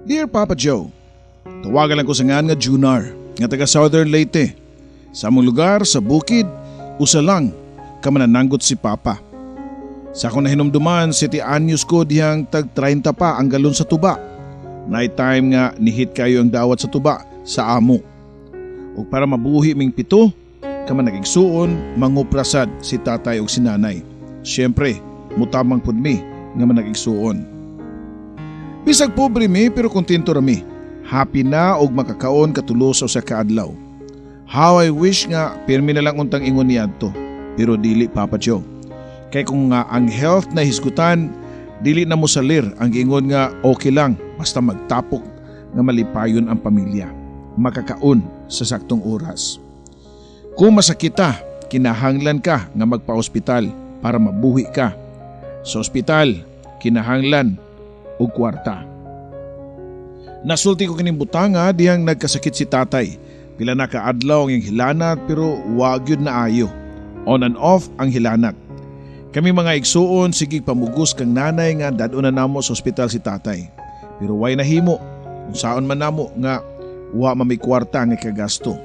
Dear Papa Joe, tawagan lang ko sa nga Junar, nga taga Southern Leyte. Sa among lugar, sa bukid, usa lang, ka manananggot si Papa. Sa akong nahinumduman, 7 anyos ko dihang tag 30 pa ang galon sa tuba. Night time nga nihit kayo ang dawat sa tuba sa amo. O para mabuhi ming 7, kaman nagigsuon, manguprasad si tatay o si nanay. Siyempre, mutamang pud mi nga managigsuon. Bisag pobre mi pero kontento rami. Happy na og makakaon katulo sa kaadlaw. How I wish nga pirmi na lang untang ingon niadto. Pero dili Papa Joe. Kay kung nga ang health na hisgutan, dili na mo salir ang ingon nga okay lang basta magtapok nga malipayon ang pamilya. Makakaon sa saktong oras. Kung masakita, kinahanglan ka nga magpa-ospital para mabuhi ka. Sa ospital, kinahanglan og kwarta. Nasulti ko kining butanga diyang nagkasakit si tatay. Pila na kaadlaw ang hilanat pero wag yun na ayo. On and off ang hilanat. Kami mga igsuon sigig pamugos kang nanay nga dadon na namo sa ospital si tatay. Pero way nahimo. Kung saan man namo nga wa mamay kwarta nga kagasto.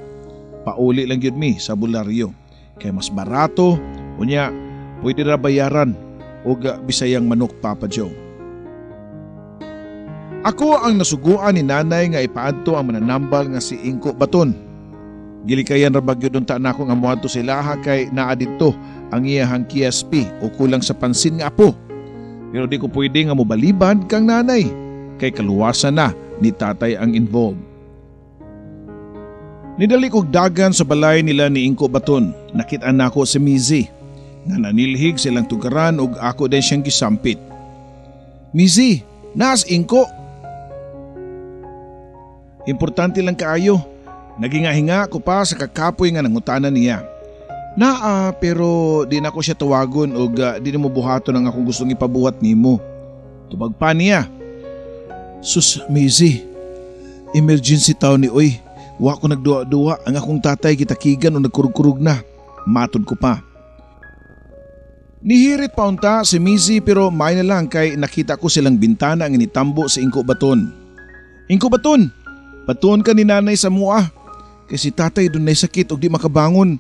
Pauli lang yun mi sa bularyo. Kay mas barato unya pwede ra bayaran og bisayang manok Papa Joe. Ako ang nasuguan ni nanay nga ipaadto ang mananambal nga si Inko Baton. Gilikayan ra bagyo dunta nako nga moadto sa ilaha kay naa didto ang iyahang KSP o kulang sa pansin nga apo. Pero di ko pwede nga mobalibad kang nanay kay kaluwasan na ni tatay ang involved. Nidali kog dagan sa balay nila ni Inko Baton. Nakit-an nako si Mizi nga nanilhig silang tugaran ug ako din siyang gisampit. Mizi, naas Inko. Importante lang kaayo. Naginga-hinga ko pa sa kakapoy nga nangutanan niya. Pero di na ko siya tawagon o di na mo buhaton ang akong gustong ipabuhat nimo. Tubag pa niya. Sus, Mizi, emergency taon ni Oy. Wa ko nagduwa-duwa ang akong tatay gitakigan o nagkurug-kurug na. Matod ko pa. Nihirit pa unta si Mizi pero may na lang kay nakita ko silang bintana ang initambo sa Inko Baton. Inko Baton, patuon ka ni nanay sa mua. Kasi tatay doon na sakit o di makabangon.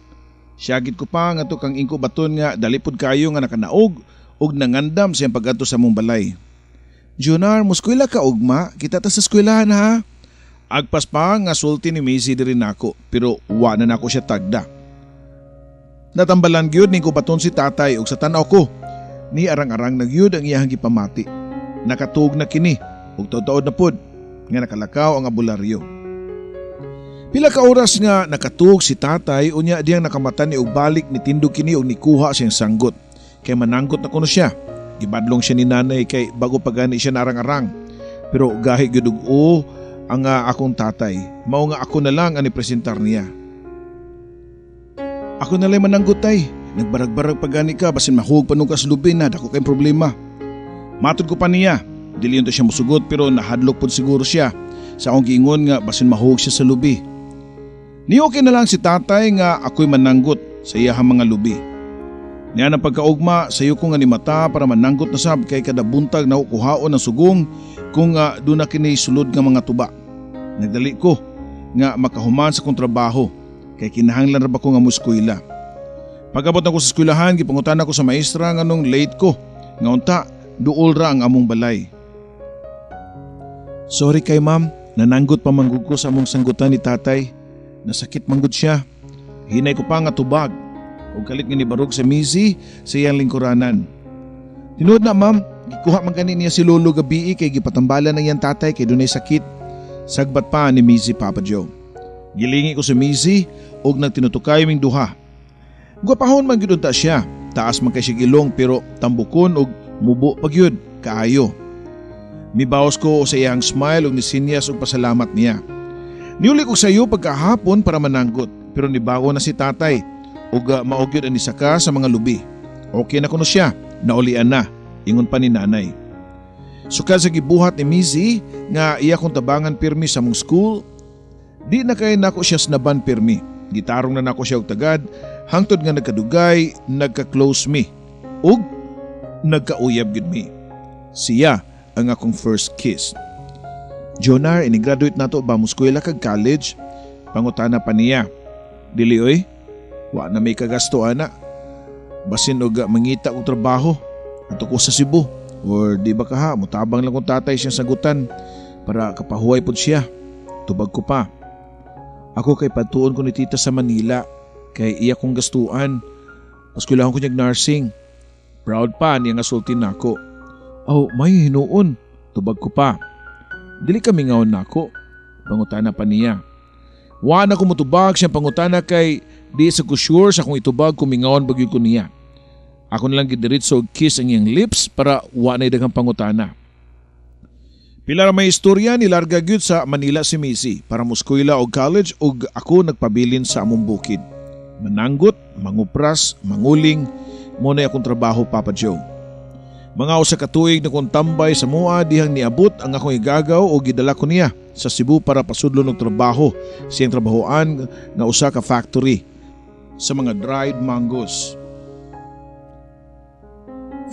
Siyagit ko pa nga to kang Inko Baton nga dalipod kayo nga nakanaog og nangandam siyang pag-ato sa mong balay. Junar, muskwela ka ugma, kita ta sa eskwelahan ha. Agpas pa nga sulti ni Missy diri nako pero wa na nako siya tagda. Natambalan gyud ni Inko Baton si tatay og sa tan-aw ko ni arang-arang nagyud ang iyang gipamati. Nakatug na kini og tuod na pod nga nakalakaw ang abularyo. Pila ka oras nga nakatug si tatay unya diyang nakamatan ni og balik ni tindog kini og nikuha siyang sanggot. Kay mananggot na kuno siya. Gibadlong siya ni nanay kay bago pagani siya narang-arang. Pero gahi gyud og ang akong tatay. Mao nga ako na lang ang ipresentar niya. Ako na lang mananggot tay. Nagbarag-barag pagani ka basin mahug panung kas lubin na dako kay problema. Matod ko pa niya. Dili unta siya musugot pero nahadlok pod siguro siya. Sa akong giingon nga basin mahug siya sa lubi. Ni okay na lang si tatay nga ako'y mananggot sa iyahang mga lubi. Niya ng pagkaugma sayo ko nga ni mata para mananggot na sab kay kada buntag na kuhaon ng sugong kung doon na kini sulod nga mga tuba. Nagdali ko nga makahuman sa kontrabaho kay kinahanglan ra ba ko nga muskwila. Pag-abot na ko sa eskwelahan, gipangutan ako sa maestra nga nung late ko nga unta duol ra ang among balay. Sorry kay ma'am, nananggot pa manggug ko sa among sanggutan ni tatay. Nasakit manggod siya. Hinay ko pa nga tubag. O kalit nga ni barog sa Missy sa iyang lingkuranan. Tinuod na ma'am, gikuha man gani niya si Lolo gabi kay gipatambalan na iyang tatay kay dunay sakit. Sagbat pa ni Missy Papa Joe. Gilingi ko si Missy og nagtinutukay ming duha. Guwapahon man gyud unta siya. Taas man kay siya gilong pero tambukon og mubo pagyud kaayo. Mibawas ko sa iyang smile og nisinyas og pasalamat niya. Niuli ko sa iyo pagkahapon para mananggot pero nibago na si tatay ug maugyod ani saka sa mga lubi. Okay na kuno siya, naulian na, ingon pa ni nanay. Sukad sa gibuhat ni Missy nga iya kong tabangan pirmi sa mong school, di na kay nako siya snaban pirmi. Gitarong na nako siya og tagad hangtod nga nagkadugay, nagka-close me ug nagkauyab gid me. Siya ang akong first kiss. Jonar, ini-graduate nato ba mo eskwela kag college? Pangutana pa niya. Dili oy, wa na may kagasto ana. Basin og mangita og trabaho ato ko sa Cebu. Or di ba kaha, mutabang lang kong tatay siyang sagutan para kapahuway pod siya. Tubag ko pa. Ako kay patuon ko ni tita sa Manila kay iya kong gastuan. Paskulahan ko niyag nursing. Proud pa niya nga sultin nako. Oh, may hinuon. Tubag ko pa. Dili kami ngaon nako. Pangutana pa niya. Wa na ko mutubag siyang pangutana kay di sa ko sure sa kung itubag kumingaon bagyo ko niya. Ako na lang gidiritso og kiss ang iyang lips para wa na daghang pangutana. Pila ra may istorya nilarga gyud sa Manila si Missy para muskwela og college ug ako nagpabilin sa among bukid. Mananggot, mangupras, manguling, mo na akong trabaho, Papa Joe. Mga usa ka tuig na kong tambay sa mua dihang niabot ang akong igagaw o gidala ko niya sa Cebu para pasudlo ng trabaho siyang trabahoan nga usa ka factory sa mga dried mangoes.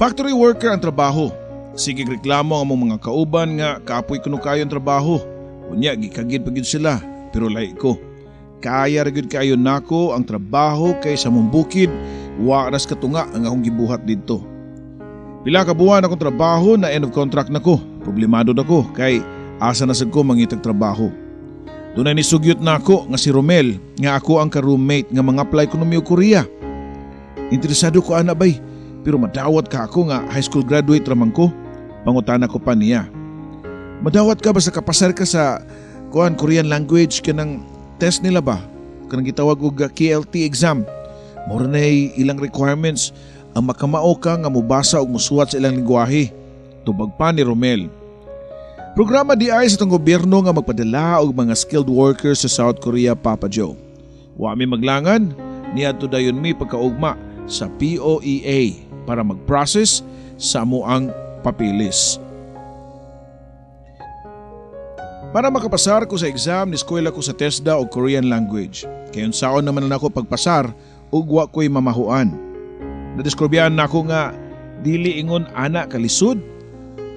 Factory worker ang trabaho. Sige reklamo ang among mga kauban nga kaapoy kuno kayo ang trabaho. Unya gikagid pa gyud sila pero lahi ko. Kaya ra gyud kayo nako ang trabaho kay sa mong bukid wa ras katunga ang akong gibuhat didto. Pila ka buwan akong trabaho na end of contract nako. Problemado nako kay asa na sad ko mangitag trabaho. Dunay ni sugyot nako nga si Romel nga ako ang ka-roommate nga mga-apply ko ng Korea. Interesado ko ana bay pero madawat ka ako nga high school graduate ramang ko. Pangutana ko pa niya. Madawat ka basta kapasar ka sa Korean language kanang test nila ba? Kanang gitawag og KLT exam. Mura na ilang requirements ang makamao ka nga mubasa og musuwat sa ilang lingwahe. Tubag pa ni Romel. Programa di ay sa itong gobyerno nga magpadala og mga skilled workers sa South Korea, Papa Joe. Wa mi maglangan, niadto dayon mi pagkaugma sa POEA para mag-process sa amuang papilis. Para makapasar ko sa exam, niskwela ko sa TESDA o Korean language. Kayon saon naman na ako pagpasar ug wa ko'y mamahuan. Nadiskurbyan na ako nga dili ingon ana kalisod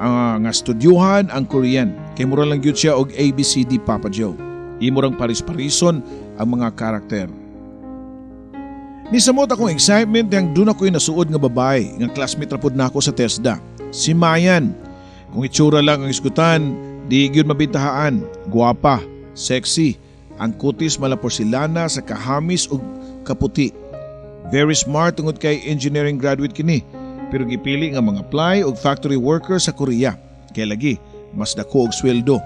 ang nga studyuhan ang Korean. Kay mura lang gyud siya og ABCD, Papa Joe. Imo rang paris-parison ang mga karakter. Nisamot akong excitement yang doon ako'y nasuod nga babae nga classmate rapod na ako sa TESDA. Si Mayan. Kung itsura lang ang iskutan, di gyud mabintahaan. Guwapa, sexy, ang kutis mala porcelana sa kahamis ug kaputi. Very smart tungod kay engineering graduate kini, pero gipili nga mga apply og factory worker sa Korea. Kaya lagi, mas dako og sweldo.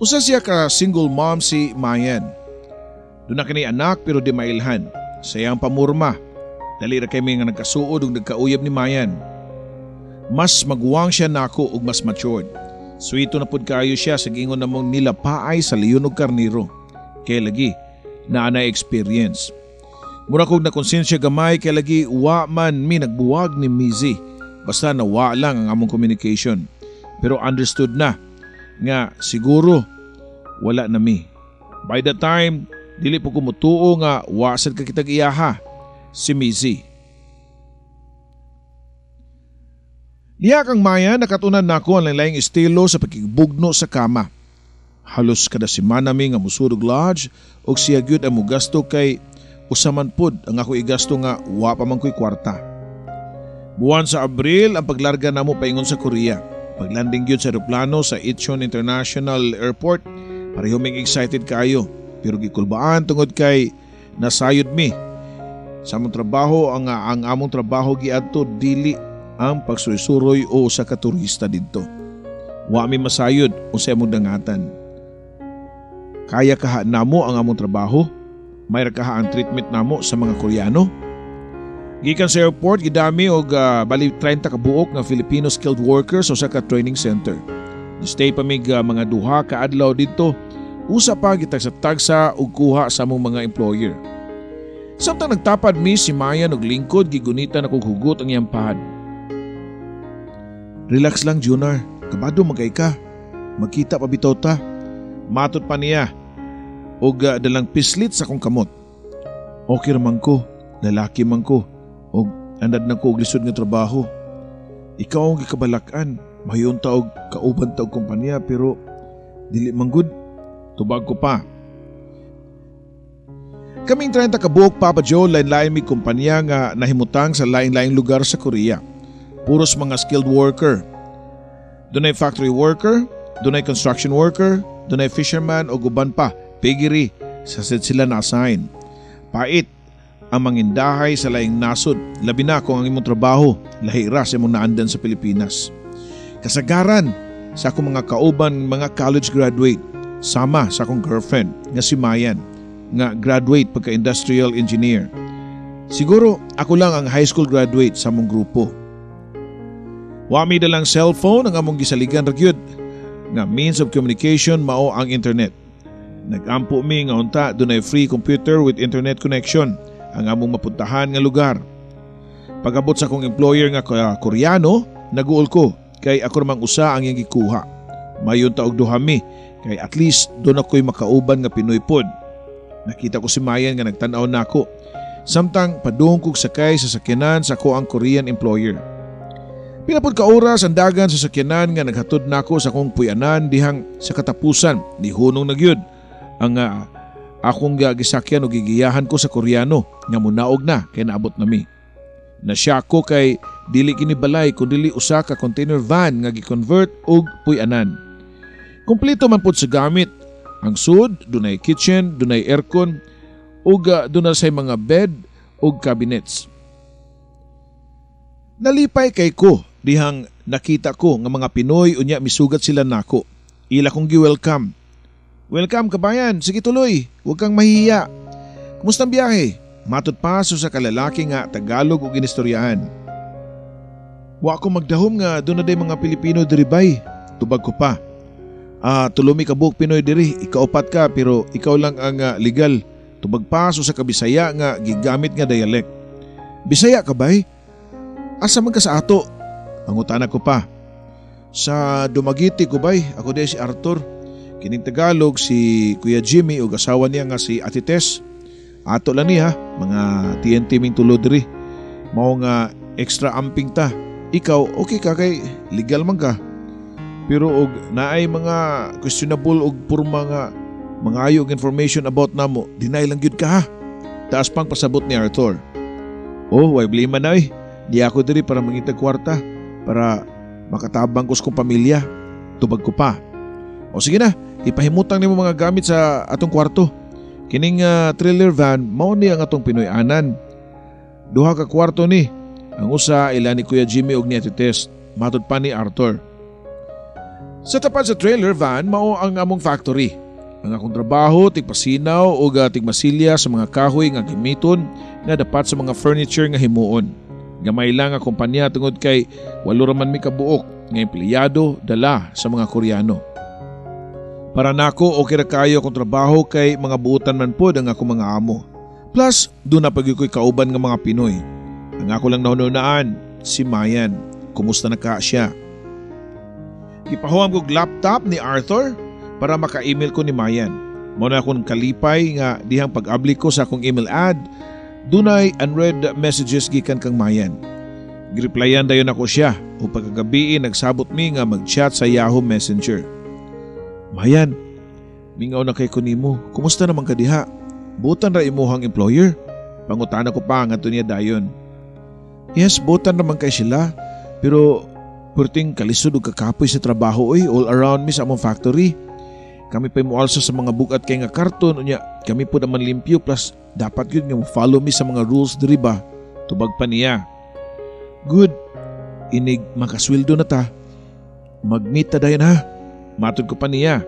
Usa siya ka single mom si Mayan. Doon na kini anak pero di mailhan. Sayang pamurma. Dali ra kay may nga nagkasuod ug nagkauyab ni Mayan. Mas maguwang siya nako ug mas matured. Suito na pud kayo siya sa gingon namong nilapaay sa leon ug karniro. Kaya lagi, na experience. Mura kog na konsensya gamay kay lagi wa man mi nagbuwag ni Mizzy. Basta nawa lang ang among communication. Pero understood na nga siguro wala na mi. By the time, dili po kumutuo nga wasad ka kitag iyaha, si Mizzy. Niya kang Maya nakatunan nako ang lain-laing estilo sa pagkibugno sa kama. Halos kada semana mi nga musudog lodge og siya gyud ang mugasto kay usaman pod ang ako igasto nga wa pa man ko'y kwarta. Buwan sa Abril ang paglarga namo paingon sa Korea. Paglanding gyud sa eroplano sa Incheon International Airport, pareho mig excited kayo. Pero gikulbaan tungod kay nasayod mi. Sa among trabaho ang among trabaho giadto dili ang pagsuroy-suroy o sa katurista didto. Wa mi masayod unsay among dangatan. Kaya kaha namo ang among trabaho? May kaha ang treatment namo sa mga Koreano? Gikan sa airport gidami og bali 30 ka buok nga Filipino skilled workers sa ka training center. Stay pa mig mga duha ka adlaw didto. Usa pa gitag sa tagsa ug kuha sa among mga employer. Samtang nagtapad mi si Mayan og lingkod gigunita na kog hugot ang iyang pahad. Relax lang, Junar. Kabado magay ka. Magkita pa bitaw ta. Matot pa niya. Og dalang pislit sa kong kamot. Okay raman ko. Lalaki man ko. Og andad na ko og lisod nga trabaho. Ikaw ang gikabalakan. Mayon taog kauban taog kumpanya pero dili manggod. Tubag ko pa. Kaming 30 ka buok Papa Joe lain-lain mi kumpanya nga nahimutang sa lain-laing lugar sa Korea. Puros mga skilled worker. Dunay factory worker, dunay construction worker, dunay fisherman o guban pa, piggery, sa sila na-assign. Pait ang mangindahay sa laing nasod, labi na kung ang imong trabaho lahira sa imong naandan sa Pilipinas. Kasagaran sa akong mga kauban mga college graduate, sama sa akong girlfriend nga si Mayan, nga graduate pagka-industrial engineer. Siguro ako lang ang high school graduate sa among grupo. Wami dalang cellphone ang among gisaligan ragyod, nga means of communication mao ang internet. Nagampo mi nga unta dunay free computer with internet connection ang among mapuntahan nga lugar. Pag-abot sa akong employer nga Koreano, naguol ko kay ako namang usa ang iyang gikuha. Mayon taog duha mi kay at least doon ako'y makauban nga Pinoy pod. Nakita ko si Mayan nga nagtanaw nako. Samtang padung kog sakay sa sakyanan sa ako ang Korean employer. Pinapod ka oras ang dagan sa sakyanan nga naghatod nako sa akong puyanan dihang sa katapusan ni hunong nagyud ang akong gisakyan o gigiyahan ko sa Koreano nga munaog na kay naabot nami. Nasya ko kay dili kini balay kundi usa ka container van nga gi-convert og puyanan. Kompleto man pod sa gamit. Ang sud, dunay kitchen, dunay aircon, ug dunay say mga bed ug cabinets. Nalipay kay ko dihang nakita ko nga mga Pinoy unya misugat sila nako. Ila kong gi-welcome. Welcome kabayan, sige tuloy, huwag kang mahihiya. Kumusta ang biyahe? Matod pa sa kalalaki nga Tagalog ug ginistoryahan. Wa ko magdahom nga doon na day mga Pilipino diribay. Tubag ko pa. Tulumi ka buok Pinoy diri, ikaupat ka pero ikaw lang ang legal. Tubag pa sa kabisaya nga gigamit nga dialect. Bisaya ka bay? Asa man ka sa ato? Pangutana ko pa. Sa Dumaguete ko bay, ako day si Arthur. Kining Tagalog si Kuya Jimmy ug asawa niya nga si Ate Tess. Ato lang niya, mga TNT ming tulo diri. Mao nga extra amping ta. Ikaw okay ka kay legal man ka. Pero og naay mga questionable og purma nga mangayo og information about namo, deny lang gyud ka ha. Taas pang pasabot ni Arthur. Oh, way blima na eh. Di ako diri para mangitag kwarta para makatabang ko sa kong pamilya. Tubag ko pa. O sige na, ipahimutang nimo mga gamit sa atong kwarto. Kining trailer van mao ni ang atong Pinoy-anan. Duha ka kwarto ni. Ang usa ila ni Kuya Jimmy og ni Ate Tess. Matod pa ni Arthur. Sa tapat sa trailer van, mao ang among factory. Ang akong trabaho, tigpasinaw o tigmasilya sa mga kahoy nga gamiton nga dapat sa mga furniture nga himuon. Gamay lang ang kumpanya tungod kay walo raman mi kabuok nga empleyado dala sa mga Koreano. Para nako okay ra kayo akong trabaho kay mga buutan man pod ang akong mga amo. Plus, doon na pag-ikoy kauban nga mga Pinoy. Ang ako lang naunaan, si Mayan. Kumusta na ka siya? Ipahuam kong laptop ni Arthur para maka-email ko ni Mayan. Muna akong kalipay nga dihang pag-abli ko sa akong email ad, dunay unread messages gikan kang Mayan. Gireplyan dayon ako siya o pagkagabi nagsabot mi nga mag-chat sa Yahoo Messenger. Mayan, mingaw na kay kunimo, kumusta naman ka diha? Butan ra imuhang employer? Pangutana ko pa nga to niya dayon. Yes, butan naman kay sila, pero purting kalisod o kakapoy sa trabaho all around mi sa among factory. Kami pa mualsa sa mga bugat kay nga karton unya kami po naman limpyo plus dapat yun nga follow mi sa mga rules diri ba. Tubag pa niya. Good. Inig makasweldo na ta. Mag-meet ta dayon ha. Matod ko pa niya.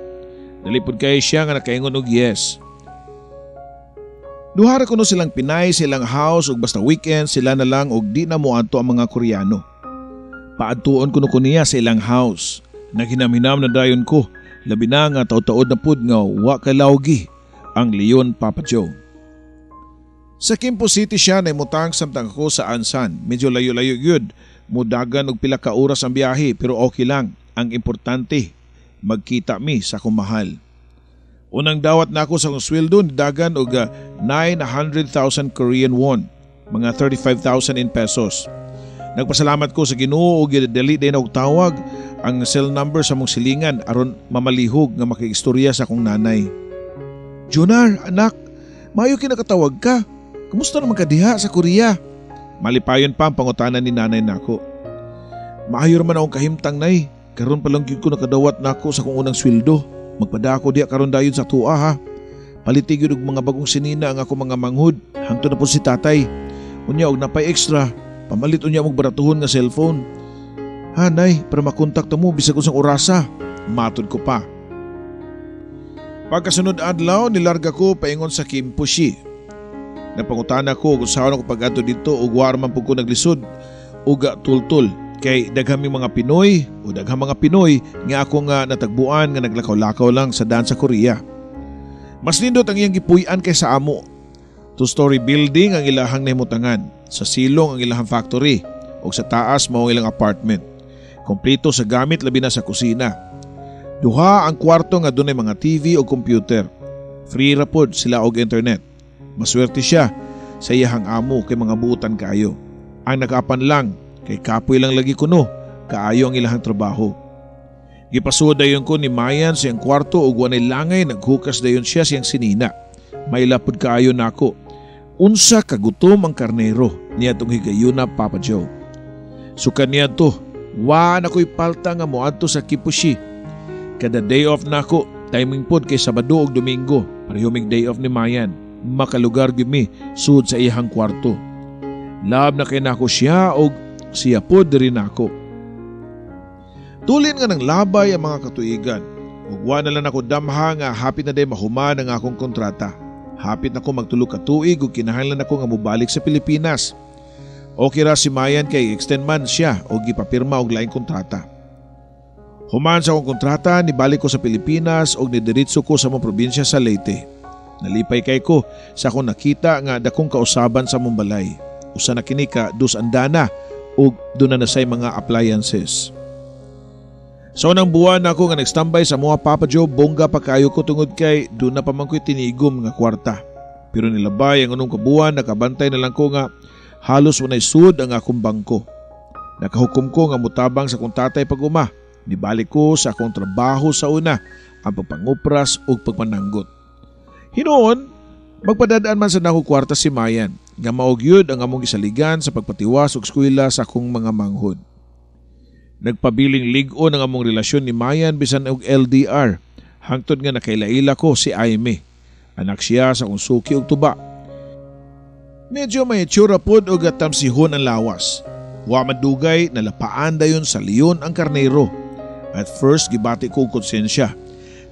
Nalipod kay siya nga nakaingon og yes. Duhara ko no silang Pinay sa ilang house ug basta weekend sila na lang og di na mo adto ang mga Koreano. Paadtuon ko niya sa ilang house. Naghinam-hinam na dayon ko. Labi na nga taod-taod na pud nga wa kalawgi ang Leon Papa Joe. Sa Quimpo City siya na imutang samtang ako sa Ansan. Medyo layo-layo yun. Mudagan og pila ka oras ang biyahe pero okay lang. Ang importante, magkita mi sa akong mahal. Unang dawat na ako sa akong sweldo ni dagan og 900,000 Korean won. Mga 35,000 in pesos. Nagpasalamat ko sa Ginoo ug gidali day na og tawag ang cell number sa mong silingan aron mamalihog nga makiistorya sa akong nanay. Junar, anak, maayo kinakatawag ka. Kumusta naman ka diha sa Korea? Malipayon pa ang pangutanan ni nanay nako. Maayo man akong kahimtang nay. Karon pa lang gyud ko nakadawat nako sa kong unang sweldo. Magpadako diha karon dayon sa tuwa ha. Palitig yun og mga bagong sinina ang ako mga manghud. Hangtod na po si tatay. Unya og napay extra. Pamalit unya mong baratuhon nga cellphone. Hanay, para makontakta mo bisag usang orasa. Matod ko pa. Pagkasunod adlaw, nilarga ko paingon sa Kimpushi. Napangutana ko kung saan ako pag-ato dito ug warman po ko naglisod uga tultul. Kay daghang mga Pinoy o daghang mga Pinoy nga ako nga natagbuan nga naglakaw-lakaw lang sa daan sa Korea. Mas nindot ang iyang gipuy-an kaysa amo. Two-story building ang ilahang nahimutangan. Sa silong ang ilahang factory o sa taas mao ilang apartment. Kompleto sa gamit labi na sa kusina. Duha ang kwarto nga dunay mga TV o computer. Free ra pod sila og internet. Maswerte siya sa iyahang amo kay mga buutan kaayo. Ang nakapan lang kay kapoy lang lagi kuno kaayo ang ilahang trabaho. Gipasuod dayon ko ni Mayan siyang kwarto ug walay langay naghukas dayon siya siyang sinina. May lapod kaayo nako. Unsa kagutom ang karnero niya tong higayuna Papa Joe. Sukan niya to, wa na ko'y palta nga moadto sa Kipushi. Kada day off nako, timing pod kay Sabado ug Domingo, parehoming day off ni Mayan. Makalugar gimi sud sa iyang kwarto. Lab na kay nako siya og siya pod diri nako. Tulin nga ng labay ang mga katuigan. Ug wa na lang ako damha nga hapit na day mahuman ang akong kontrata. Hapit na ko magtulo ka tuig ug kinahanglan ako nga mobalik sa Pilipinas. Okay ra si Mayan kay extend man siya og gipapirma og laing kontrata. Human sa akong kontrata, nibalik ko sa Pilipinas og nidiritso ko sa mong probinsya sa Leyte. Nalipay kay ko sa akong nakita nga dakong kausaban sa mong balay. Usa na kini ka dus andana ug doon na say mga appliances. So nang buwan ako nga nagstambay sa mga Papa Joe, bongga pa kayo ko tungod kay doon na pa man ko'y tinigom nga kwarta. Pero nilabay ang unong kabuwan, nakabantay na lang ko nga halos wanay sud ang akong bangko. Nakahukom ko nga mutabang sa kong tatay pag-uma. Nibalik ko sa akong trabaho sa una, ang pagpangupras ug pagpananggot. Hinoon, magpadadaan man sa nako kwarta si Mayan, nga maog yun ang among gisaligan sa pagpatiwas ug eskwela sa akong mga manghod. Nagpabiling ligon ang among relasyon ni Mayan bisan og LDR, hangtod nga nakailaila ko si Aimee. Anak siya sa kong suki ug tuba. Medyo may itsura pod og tamsihon ang lawas. Wa madugay nalapaan dayon sa leon ang karnero. At first gibati ko og konsensya.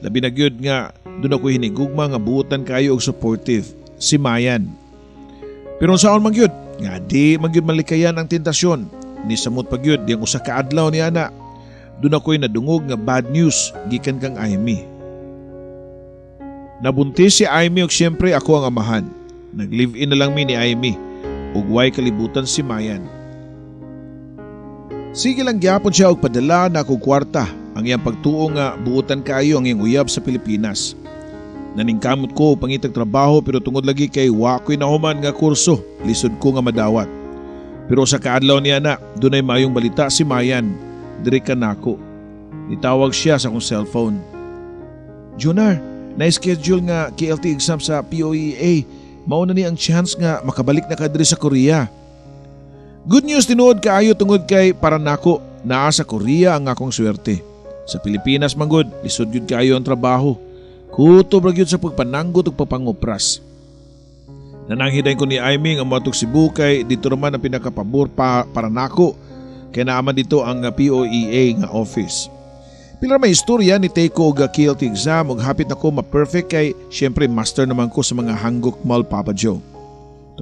Labi na gyud nga doon ako hinigugma nga buotan kayo og supportive si Mayan. Pero saon man gyud nga di man gyud malikayan ang tentasyon. Ni samot pa gyud diyang usa ka adlaw ni ana. Doon ako'y nadungog nga bad news gikan kang Aimee. Nabuntis si Aimee ug siyempre ako ang amahan. Nag-live-in na lang mi ni Aimee ug way kalibutan si Mayan. Sige lang gyapon siya og padala na akong kwarta ang iyang pagtuo nga buutan kayo ang iyang uyab sa Pilipinas. Naningkamot ko pangitag trabaho pero tungod lagi kay wa ko'y nahuman nga kurso, lisod ko nga madawat. Pero sa kaadlaw niya na, dunay mayong balita si Mayan, diri ka nako. Nitawag siya sa akong cellphone. Junar, na-schedule nga KLT exam sa POEA. Mauna ni ang chance nga makabalik na ka diri sa Korea. Good news tinuod kaayo tungod kay para nako, naa sa Korea ang akong swerte. Sa Pilipinas manggod, lisod gyud kaayo ang trabaho. Kutob ra gyud sa pagpananggot ug pagpangupras. Nananghiday ko ni Aimee nga moadtog Cebu kay dito naman ang pinakapabor para nako kay naaman dito ang POEA nga office. Pila may istorya ni take ko og KLT exam ug hapit na ko ma-perfect kay syempre master naman ko sa mga Hanguk Mall Papa Joe.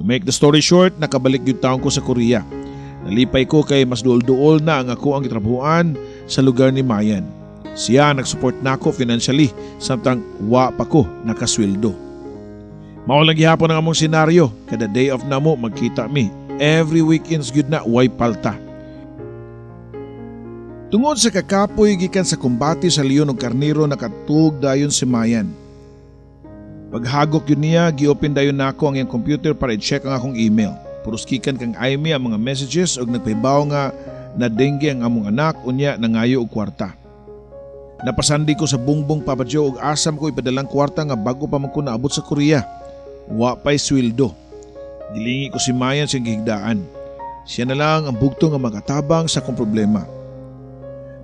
To make the story short, nakabalik gyud taon ko sa Korea. Nalipay ko kay mas duol-duol na ang ako ang gitrabahuan sa lugar ni Mayan. Siya nag-support nako financially samtang wa pa ko nakasweldo. Maulang gihapon ang among senaryo, kada day off na mo magkita mi. Every weekends gyud na way palta. Tungod sa kakapoy gikan sa kumbati sa leon ug karnero nakatug dayon si Mayan. Paghagok yun niya, gi-open dayon nako ang iyang computer para i-check ang akong email. puruskikan kang Aimee ang mga messages og nagpahibaw nga na dengue ang among anak unya nangayo og kwarta. Napasandi ko sa bungbong Papa Joe og asam ko ipadalang kwarta nga bago pa man ko naabot sa Korea. Wa pa'y sweldo. Gilingi ko si Mayan siyang gihigdaan. Siya na lang ang bugto nga makatabang sa akong problema.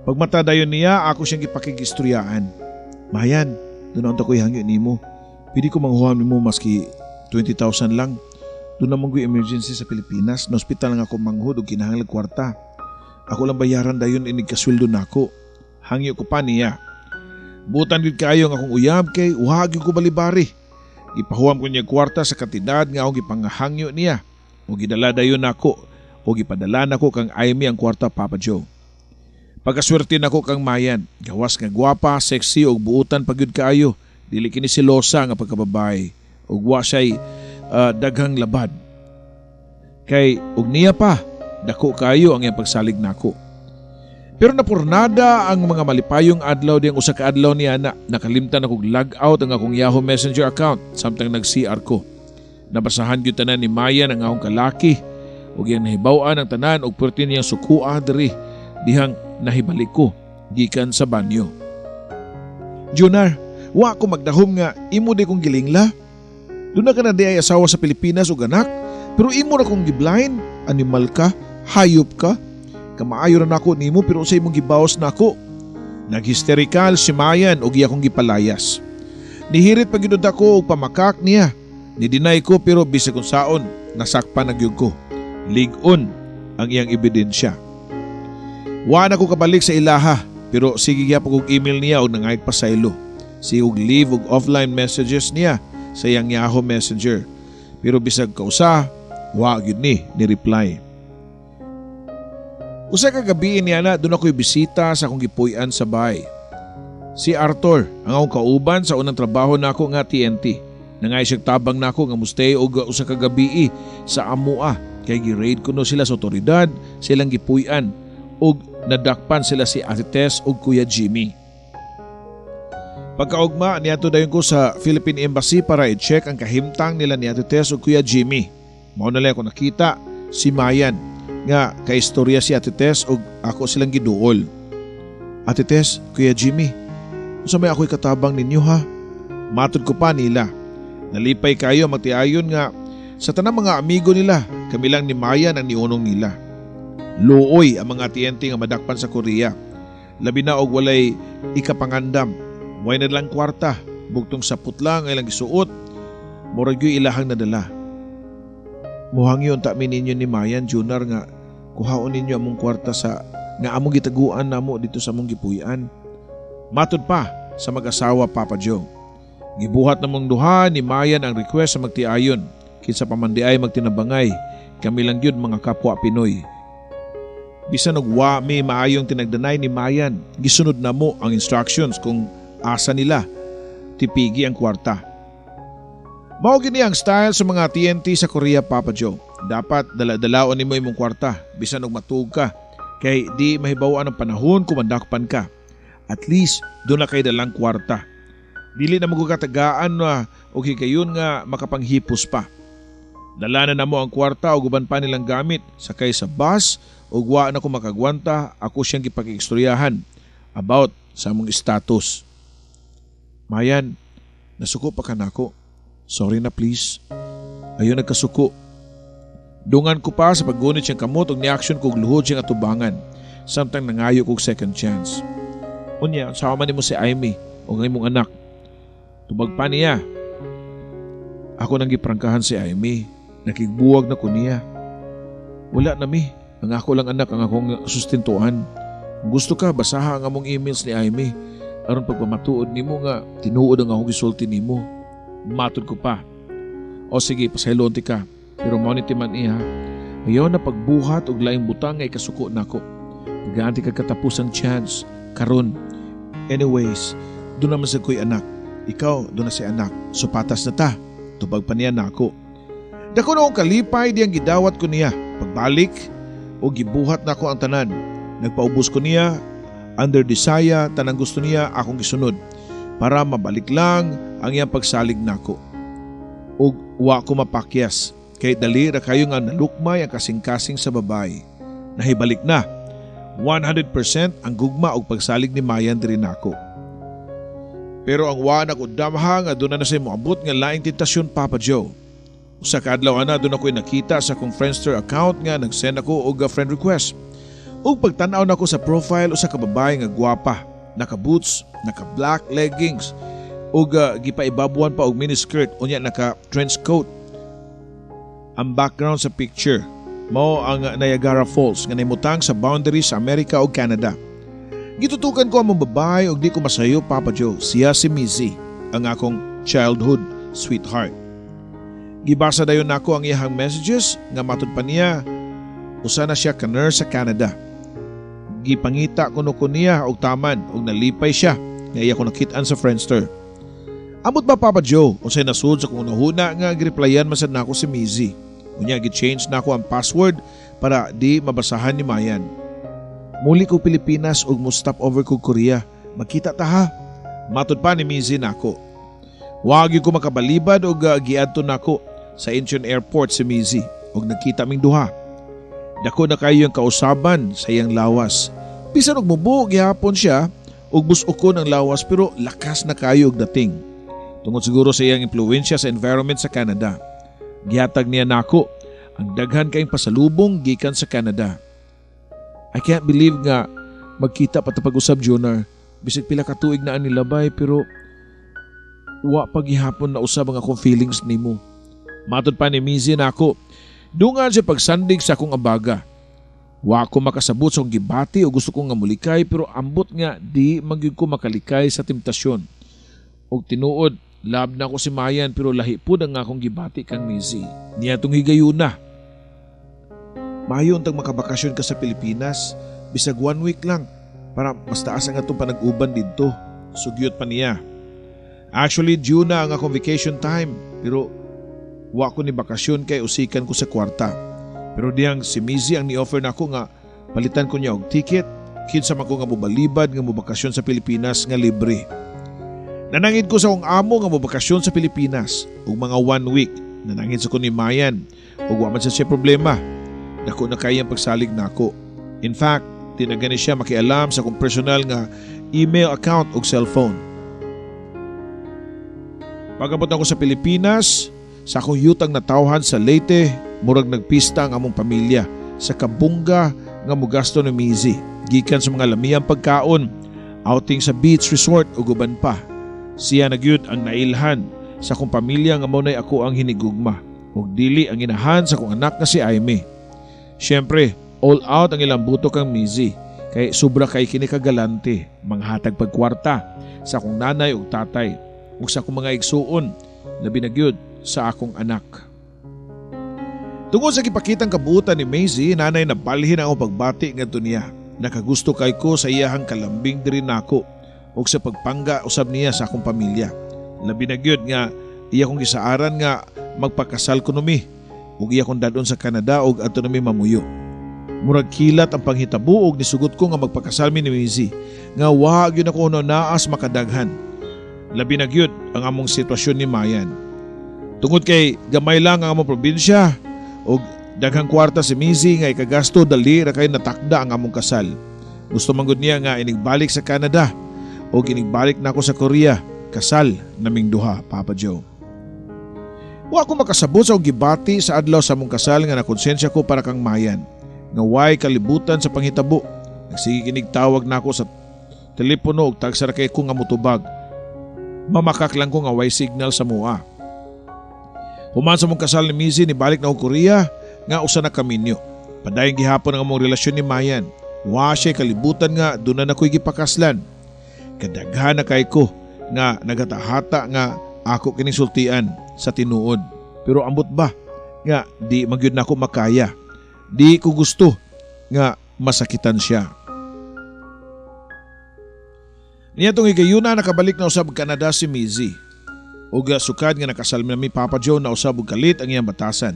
Pagmata dayon niya, ako siyang gipakigistoryaan. Mayan, doon ako ihangyo nimo. Pwede ko manghuham nimo maski 20,000 lang. Doon naman ko emergency sa Pilipinas. Na hospital nga ako manghud o kinahanglag kwarta. Ako lang bayaran dayon inig kasweldo nako. Hangyo ko pa niya. Butan gid kayo nga akong uyab kay wag ko balibari. Ipahuam ko niya kwarta sa kantidad nga akong gipangahangyo niya. O gidala dayon nako o gipadala nako kang Aimee ang kwarta Papa Joe. Pagkaswerte nako kang Mayan, gawas nga gwapa, sexy og buutan pagyud kaayo. Dili kini silosa nga pagkababay. Ug wa siya'y daghang labad. Kay ug niya pa, dako kayo ang iyang pagsalig nako. Pero napurnada ang mga malipayong adlaw diyang usa ka adlaw niya na nakalimtan akong log out ang akong Yahoo Messenger account samtang nag-CR ko. Nabasahan gyud tanan ni Mayan ang akong kalaki ug iyang nahibaw-an ang tanan og perti niyang sukua diri dihang nahibalik ko gikan sa banyo. Junar, wa ko magdahom nga imo di kong gilingla. Doon na ka na di ay asawa sa Pilipinas o anak, pero imo na kong giblind, animal ka, hayop ka. Kamaayo na nako nimo pero sa imong gibawas nako. Naghisterikal si Mayan og iya kong gipalayas. Nihirit pa gyud ako og pamakak niya. Nidinay ko pero bisag kung saon nasakpan na gyud ko. Lig-on ang iyang ebidensya. Wa na ko kabalik sa ilaha pero sige gyapon og email niya og nangayag pasaylo. Sige og leave og offline messages niya sa iyang Yahoo Messenger. Pero bisag kausa, wa gyud ni reply. Usa ka gabi niya na doon ako'y bisita sa akong gipuy-an sa bahay. Si Arthur, ang akong kauban sa unang trabaho nako nga TNT. Nangay siyang tabang nako nga mustay og usa ka gabi sa amua kay gi-raid kuno sila sa otoridad, silang gipuy-an og nadakpan sila si Ate Tess ug Kuya Jimmy. Pagkaugma niadto dayon ko sa Philippine Embassy para i-check ang kahimtang nila ni Ate Tess ug Kuya Jimmy. Mao na lang ako nakita si Mayan nga kaistorya si Ate Tess ug ako silang giduol. Ate Tess, Kuya Jimmy, unsa may ako'y katabang ninyo ha? Matod ko pa nila. Nalipay kayo magtiayon nga sa tanang mga amigo nila, kami lang ni Mayan ang niunong nila. Luoy ang mga TNT nga madakpan sa Korea. Labi na og walay ikapangandam. Way na lang kwarta, bugtong saput lang ay lang gisuot. Murag yu ilahang nadala. Muhangyon ta ninyo ni Mayan Junior nga kuhaon ninyo among kwarta sa nga among gitaguan namo dito sa among gipuy-an. Matod pa sa mag-asawa Papa Joe. Gibuhat namong duha ni Mayan ang request sa magtiayon kinsa pa man di ay magtinabangay. Kami lang gyud mga kapwa Pinoy. Bisan og wa may maayong tinagdanay ni Mayan, gisunod namo ang instructions kung asa nila tipigi ang kwarta. Mao gini ang style sa mga TNT sa Korea, Papa Joe. Dapat dala-dalaon nimo imong kwarta bisan og matug ka kay di mahibaw-an ang panahon kung mandakpan ka. At least doon na kay dalang kwarta. Dili na magkatagaan na o hikayon nga makapanghipos pa. Dala na namo ang kwarta o guban pa nilang gamit sakay sa bus o wa na ko makagwanta ako siyang gipakiistoryahan about sa among status. Mayan, nasuko pa ka nako. Sorry na please. Ayun nagkasuko. Dungan ko pa sa paggunit siyang kamot o ni-action kong luhod siyang atubangan. Samtang nangayo kong second chance. Unya, sama ni mo si Aimee o ngay mong anak. Tubag pa niya. Ako nang giprangkahan si Aimee. Nakigbuwag na ko niya. Wala na mi. Ang ako lang anak ang akong sustintuan. Kung gusto ka, basaha ang among emails ni Aimee. Aron pagpamatuod ni mo nga, tinuod ang akong gisulti ni mo. Matod ko pa. O sige, pasayloon ti ka. Pero mauniti man iha. Ayaw na pagbuhat og laing butang nga ikasuko nako. Gaganti ka katapusang chance. Karon. Anyways, doon naman sa ko'y anak. Ikaw, doon na si anak. So patas na ta. Tubag pa niya nako. Dako na akong kalipay diyang gidawat ko niya. Pagbalik, o gibuhat nako ang tanan. Nagpaubos ko niya. Under desire, tanang gusto niya akong gisunod. Para mabalik lang ang iyang pagsalig nako. Ug wa ko mapakyas Kay dali ra kayo nga nalukmay ang kasing-kasing sa babay. Nahibalik na. 100% ang gugma og pagsalig ni Mayan diri nako. Pero ang wa na ko damha nga doon na sa moabot nga laing tentasyon, Papa Joe. Usa ka adlaw ana doon ako'y nakita sa akong Friendster account nga nag-send ako og friend request. Ug pagtan-aw nako sa profile usa ka babae nga gwapa, naka-boots, naka-black leggings, ug gipaibabuan pa og miniskirt unya naka trench coat. Ang background sa picture mao ang Niagara Falls nga nimutang sa boundary sa Amerika ug Canada. Gitutukan ko ang babae ug di ko masayo, Papa Joe. Siya si Mizzy, ang akong childhood sweetheart. Gibasa dayon nako ang iyang messages nga matud pa niya usa na siya ka nurse sa Canada. Gipangita kuno ko niya og taman ug nalipay siya nga iya ko nakitaan sa Friendster. Amot ba, Papa Joe, unsay nasud sa kung unahuna nga gireplyan man sad nako si Mizzy. Unya gi-change nako ang password para di mabasahan ni Mayan. Muli ko Pilipinas ug mo stop over ko Korea. Makita ta ha. Matud pa ni Mizzy nako. Wa gyud ko makabalibad og giadto nako sa Incheon Airport si Mizzy ug nagkita ming duha. Dako na kayo ang kausaban sa iyang lawas. Bisan og mubo gihapon siya ug bus-ukon ang lawas pero lakas na kayo og dating. Tungod siguro sa iyang impluwensya sa environment sa Canada. Gihatag niya nako ang daghan kayong pasalubong gikan sa Canada. I can't believe nga magkita pa ta pag-usab, Jonar. Bisig pila ka tuig na ani labay pero wa pa gihapon na usab ang akong feelings nimo. Matud pa ni Mizzy nako, dungan siya pagsandig sa akong abaga. Wa ko makasabot sa akong gibati o gusto kong nga mulikay pero ambot nga di magyud ko makalikay sa temptasyon. Og tinuod, lab na ko si Mayan pero lahi po ang akong gibati kang Mizzy. Niya tong higayuna. Mayo untang makabakasyon ka sa Pilipinas, bisag 1 week lang para mas taas ang atong panag-uban dito. Sugyot pa niya. Actually, due na ang akong vacation time pero wa ko ni bakasyon kay usikan ko sa kwarta. Pero diyang si Mizzy ang ni-offer na ako nga palitan ko niya og ticket, kinsa man ko nga mobalibad nga mobakasyon sa Pilipinas nga libre. Nanangid ko sa akong amo nga mobakasyon sa Pilipinas ug mga 1 week. Nanangid sa ko ni Mayan ug wa man siya problema. Dako na kayang pagsalig nako. In fact, tinagani siya makialam sa akong personal nga email account ug cellphone. Pagabot ako sa Pilipinas, sa akong yutang natawhan sa Leyte, murag nagpista ang among pamilya sa kabungga nga mogasto ni Mizzy. Gikan sa mga lamiyang pagkaon, outing sa beach resort ug uban pa. Siya nagyud ang nailhan sa akong pamilya nga mao nay ako ang hinigugma ug dili ang inahan sa akong anak nga si Aimee. Siyempre, all out ang ilang buto kang Mizzy kay sobra kay kini kagalante manghatag pagkwarta sa akong nanay ug tatay ug sa akong mga igsuon labi na gyud sa akong anak. Tungod sa gipakitang kabuutan ni Mizzy, nanay na balhin ang pagbati ngadto niya. Nakagusto kay ko sa iyahang kalambing diri nako ug sa pagpangga usab niya sa akong pamilya. Labi na gyud nga iya kong gisaaran nga magpakasal kuno mi ug iya kong dadon sa Canada ug adto nami mamuyo. Murag kilat ang panghitabo ug nisugot ko nga magpakasal mi ni Mizzy nga wa gyud ako naas makadaghan. Labi na gyud ang among sitwasyon ni Mayan. Tungod kay gamay lang ang among probinsya ug daghang kwarta si Mizzy nga ikagasto dali ra kay natakda ang among kasal. Gusto man gud niya nga inigbalik sa Canada ug inigbalik nako sa Korea. Kasal naming duha, Papa Joe. Wa ko makasabot sa gibati sa adlaw sa among kasal nga nakonsensya ko para kang Mayan. Nga way kalibutan sa panghitabo. Nagsige kinig tawag nako sa telepono ug tagsara kay ko nga motubag. Mamakak lang ko nga way signal sa mua. Human sa mong kasal ni Mizzy ni balik na og Korea nga usa na kaminyo. Padayong gihapon ang among relasyon ni Mayan. Wa siya kalibutan nga doon na ako'y gipakaslan. Kadaghan na kay ko nga nagatahata nga ako kining sultian sa tinuod. Pero ambot ba nga di magyud na ako makaya. Di ko gusto nga masakitan siya. Niya tong higayuna nakabalik na usab Canada si Mizzy. Ug sukad nga nakasal mi Papa Joe na usab og kalit ang iyang batasan.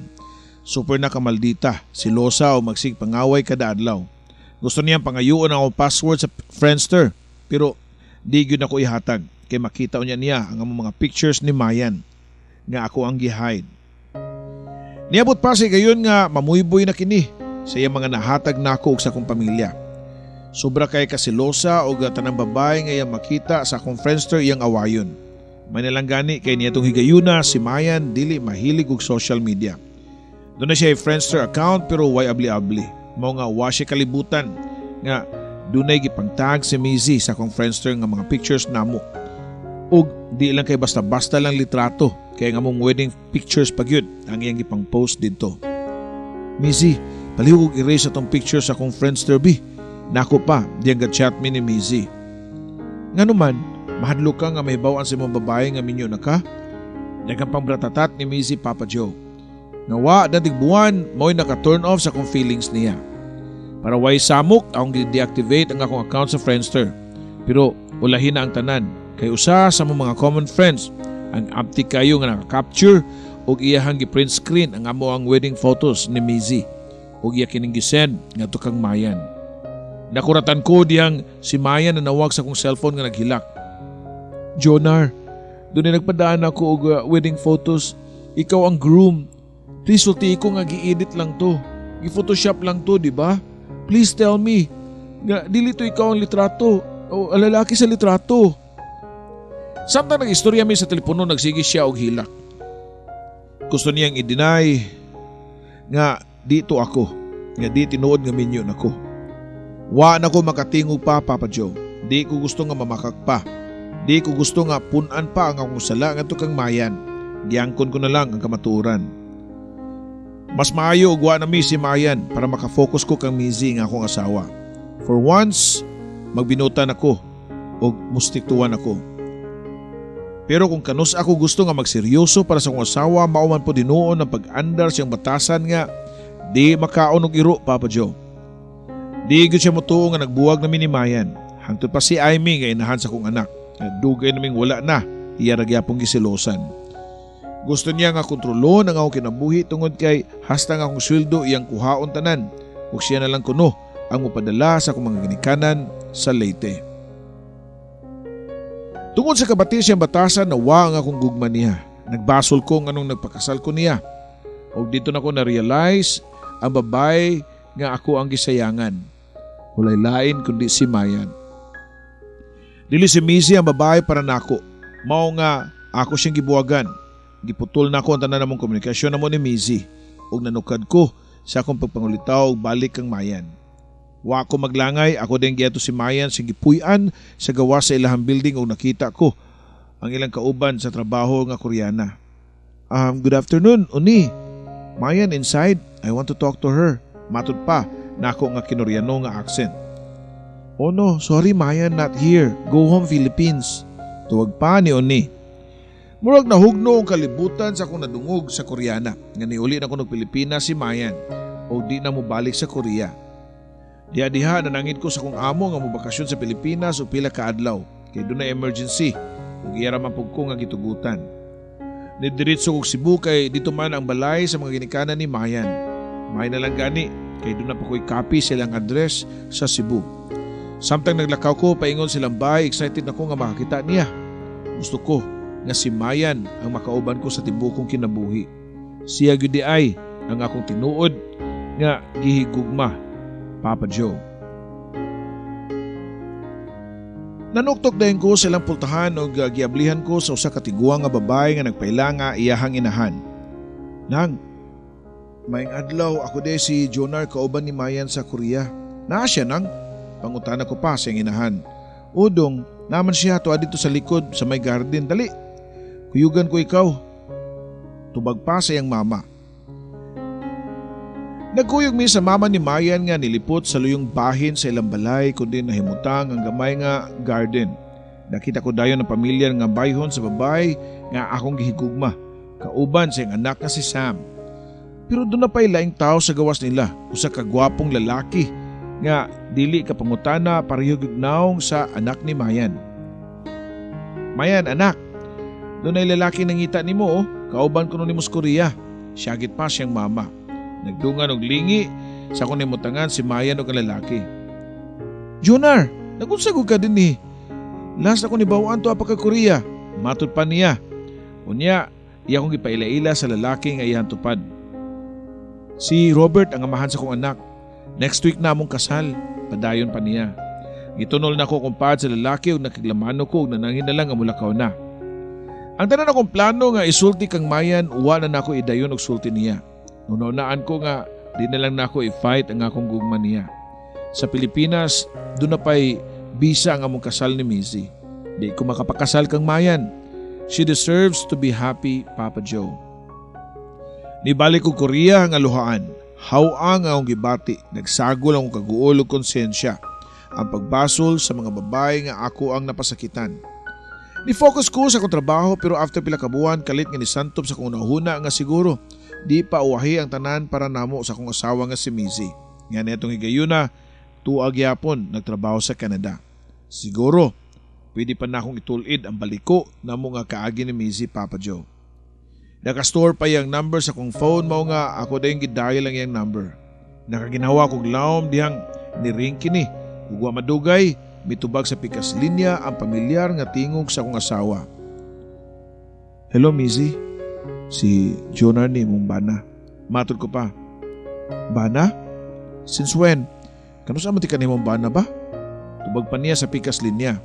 Super na kamaldita, silosa o magsig pangaway kada adlaw. Gusto niyang pangayuon ang password sa Friendster pero di gyud ako ihatag kay makita niya ang among mga pictures ni Mayan nga ako ang gi-hide. Niabot pa si gayon nga mamuyboy na kini sa iyang mga nahatag nako og sa akong pamilya. Sobra kay kasilosa og tanang babae nga iyang makita sa akong friendster iyang awayon. May nalanggani kay niya tong higayuna si Mayan dili mahilig og social media. Doon na siya ay friendster account pero way abli-abli. Mao nga wa siya kalibutan nga dunay gipangtag si Mizzy sa akong friendster nga mga pictures namo. Og di lang kay basta-basta lang litrato kaya nga mong wedding pictures pa gyud ang iyang gipang post didto. Mizzy, palihog og erase atong picture sa akong friendster B. Nako pa, diyang ga-chat mi ni Mizzy. Nga naman, mahadlo ka nga mahibawan sa mong babae nga minyo na ka? Daghang pangbratatat ni Mizzy Papa Joe. Nawa dadig buwan, mo'y naka-turn off sa akong feelings niya. Para way samok, akong deactivate ang akong account sa Friendster. Pero ulahin na ang tanan, kay usa sa mong mga common friends, ang abti kayo nga naka-capture o iyahang gi-print screen ang amo ang wedding photos ni Mizzy o iya kining gisend nga to kang Mayan. Nakuratan ko diyang si Mayan na nawag sa akong cellphone nga naghilak. Jonar, doon na nagpadaan ako og wedding photos. Ikaw ang groom. Please sulti ko nga gi-edit lang to. Gi-photoshop lang to, di ba? Please tell me. Nga dili to ikaw ang litrato o lalaki sa litrato. Samtang nag-istorya mi sa telepono nagsige siya og hilak. Gusto niyang i-deny nga dito ako. Nga di tinuod nga minyo nako. Wa na ko makatingog pa, Papa Joe. Di ko gusto nga mamakak pa. Di ko gusto nga punan pa ang akong sala nga to kang Mayan. Giangkon ko na lang ang kamatuoran. Mas maayo og wa na mi si Mayan para makafocus ko kang Mizzy nga akong asawa. For once, magbinutan ako o mustiktuan ako. Pero kung kanus ako gusto nga magseryoso para sa akong asawa, mauman po dinuon ang pag-andar siyang batasan nga di makaon og iro, Papa Joe. Di gyud siya motuo nga nagbuwag na ni Mayan. Hangtod pa si Aimee nga inahan sa kong anak. Dugay naming wala na, iya ragyapong gisilosan. Gusto niya nga kontrolon ang akong kinabuhi tungod kay hasta nga akong sweldo iyang kuhaon tanan ug siya na lang kuno ang mupadala sa akong mga ginikanan sa Leyte. Tungod sa kabati siyang batasan na wa ang akong gugma niya. Nagbasol ko nganong nagpakasal ko niya. Og dito na ko na-realize ang babae nga ako ang gisayangan. Walay lain kundi si Mayan. Dili si Mizzy ang babae para nako. Mao nga ako siyang gibuwagan. Giputol na ko ang tanan namong komunikasyon namo ni Mizzy ug nanukad ko sa akong pagpangulitaw og balik kang Mayan. Wa ko maglangay, ako din giadto si Mayan sa gipuy-an sa gawa sa ilahang building ug nakita ko ang ilang kauban sa trabaho nga Koreana. Good afternoon, Uni. Mayan inside. I want to talk to her. Matod pa, nako nga Kinoreano nga accent. Oh no, sorry Mayan, not here. Go home Philippines. Tuwag pa ni Oni. Murag nahugno ang kalibutan sa akong nadungog sa Koreana. Nga niuli na ko ng Pilipinas si Mayan o di na mo balik sa Korea. Diha-diha nanangid ko sa kong amo nga mobakasyon sa Pilipinas o pila ka adlaw. Kay doon na emergency ug iyara man pug ko nga gitugutan. Nidiritso kog Cebu kay dito man ang balay sa mga ginikanan ni Mayan. May na lang gani, kay doon na po ko'y copy silang address sa Cebu. Samtang naglakaw ko, paingon silang bahay, excited na ko nga makakita niya. Gusto ko nga si Mayan ang makauban ko sa tibukong kinabuhi. Siya gyud ay ang akong tinuod nga gihigugma, Papa Joe. Nanuktok dayon ko silang pultahan o giablihan ko sa usa ka tiguang nga babae nga nagpaila nga iyahang inahan. Nang, maing adlaw ako de si Jonar kauban ni Mayan sa Korea. Naa siya nang, pangutana ko pa sa inahan. Udong, naman siya tuwa dito sa likod sa may garden. Dali, kuyugan ko ikaw. Tubag pa sa iyang mama. Nagkuyog mi sa mama ni Mayan nga nilipot sa luyong bahin sa ilang balay kundi nahimutang ang gamay nga garden. Nakita ko dayon ang pamilya nga bayhon sa babay nga akong gihigugma. Kauban sa iyang anak nga si Sam. Pero doon na pa'y laing tao sa gawas nila, usa ka gwapong lalaki nga dili ka pangutana pareho gignaong sa anak ni Mayan. Mayan, anak, doon ay lalaki nangita nimo, kauban ko nimo sa Korea. Siyagit pa siyang mama. Nagdungan og lingi sa kung nimutangan si Mayan og lalaki. Jonar, nagunsagog ka din Last ako ni bawaan to apa ka Korea. Matod pa niya. Unya, iya kong gipaila-ila sa lalaki nga iyang tupad. Si Robert ang amahan sa kong anak. Next week na among kasal, padayon pa niya. Gitunol na ko kumpad sa lalaki ug nakiglamano ko ug nanangin na lang ang mulakaw na. Ang tanan akong plano nga isulti kang Mayan, uwa na nako idayon og sulti niya. Nunaunaan ko nga di na lang nako i-fight ang akong gugma niya. Sa Pilipinas, doon na pa'y bisa ang among kasal ni Mizzy. Di ko makapakasal kang Mayan. She deserves to be happy, Papa Joe. Nibalik ko Korea ang aluhaan. Hawang akong gibati. Nagsagol ang kaguol o konsensya. Ang pagbasol sa mga babae nga ako ang napasakitan. Ni-focus ko sa akong trabaho pero after pila ka buwan kalit nga nisantop sa kong nahuna nga siguro di pa uwahi ang tanan para namo sa akong asawa nga si Mizzy. Nga netong higayuna, tuag yapon nagtrabaho sa Canada. Siguro, pwede pa na akong itulid ang baliko na mga kaagi ni Mizzy, Papa Joe. Nakastore pa yung number sa kong phone mao nga ako dayong gidial lang yung number. Nakaginawa kong laom dihang niring kini. Ugwa madugay, mitubag sa pikas linya ang pamilyar nga tingog sa kong asawa. Hello Mizzy, si Jonar ni mong bana. Matod ko pa. Bana? Since when? Kano sa mati ka ni mong bana ba? Tubag pa niya sa pikas linya.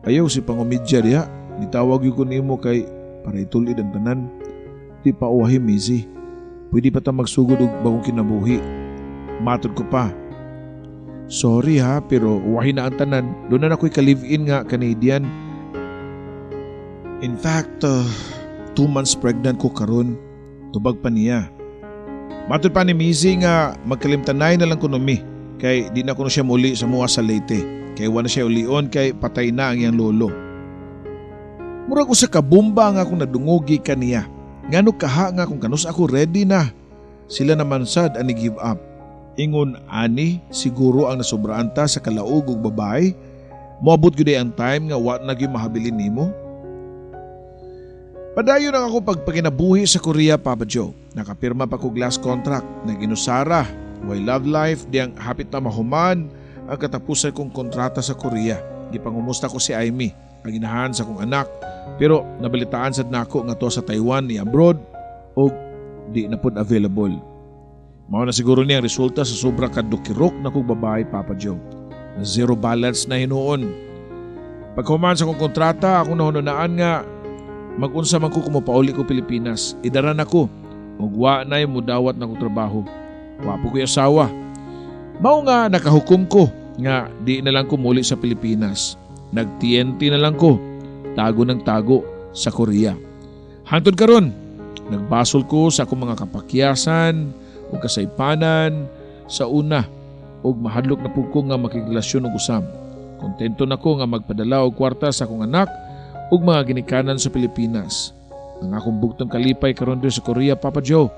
Ayaw si pangumidya diha, nitawag yung ko nimo kay para itulid ang tanan. Di pa uwahi Mizzy. Pwede pa ta magsugod og bagong kinabuhi. Matod ko pa. Sorry ha, pero uwahi na ang tanan. Doon na ako'y ka-live-in nga Canadian. In fact, 2 months pregnant ko karon. Tubag pa niya. Matod pa ni Mizzy nga magkalimtanay na lang ko numi. Kay di na ko siya muli sa mua sa Leyte. Kay wala siya ulion kay patay na ang iyang lolo. Murag ko sa kabumba nga akong nadungogi kaniya. Ngano kaha nga kung kanus ako ready na. Sila naman sad ani give up. Ingon ani siguro ang nasubraan ta sa kalaog ug babae. Moabot gyud ang time nga wa na gyud mahabilin nimo. Padayon ang ako pagpakinabuhi sa Korea, Papa Joe. Nakapirma pa ko glass contract na ginusara. Way love life diyang hapit na mahuman ang katapusan kong kontrata sa Korea. Gipangumusta ko si Amy, ang inahan sa kong anak. Pero nabalitaan sad nako nga to sa Taiwan ni abroad o di na pud available. Mao na siguro niya ang resulta sa sobra kadukirok na kong babae, Papa Joe. Na zero balance na hinuon. Pagkahuman sa kong kontrata, ako nahununaan nga mag-unsa man ko kumapauli ko Pilipinas. Idaran ako. Ug wa na yung mudawat na kong trabaho. Wapo ko'y asawa. Mao nga nakahukom ko nga di na lang ko muli sa Pilipinas. Nag-TNT na lang ko. Tago ng tago sa Korea. Hantod karon, nagbasol ko sa akong mga kapakyasan o kasaypanan sa una og mahadlok na pud ko nga makigrelasyon og usam. Kontento na ko nga magpadala og kwarta sa akong anak ug mga ginikanan sa Pilipinas. Ang akong bugtong kalipay karon diri sa Korea, Papa Joe,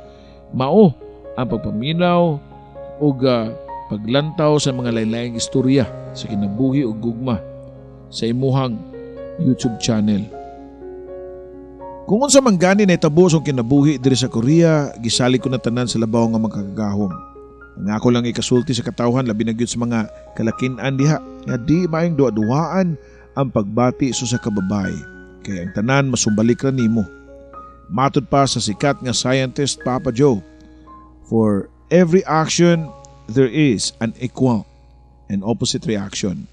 mao ang pagpaminaw o paglantaw sa mga laylayang istorya sa kinabuhi o gugma sa imuhang YouTube channel. Kung unsa man gani na itabo sa kinabuhi diri sa Korea, gisali ko na tanan sa labaw nga magkagahom. Ang ako lang ikasulti sa katawhan labi na gyud sa mga kalakin-an diha nga di maayong duwa-duwaan ang pagbati sa kababay. Kaya ang tanan masumbalik ra nimo. Matod pa sa sikat nga scientist, Papa Joe, for every action, there is an equal and opposite reaction.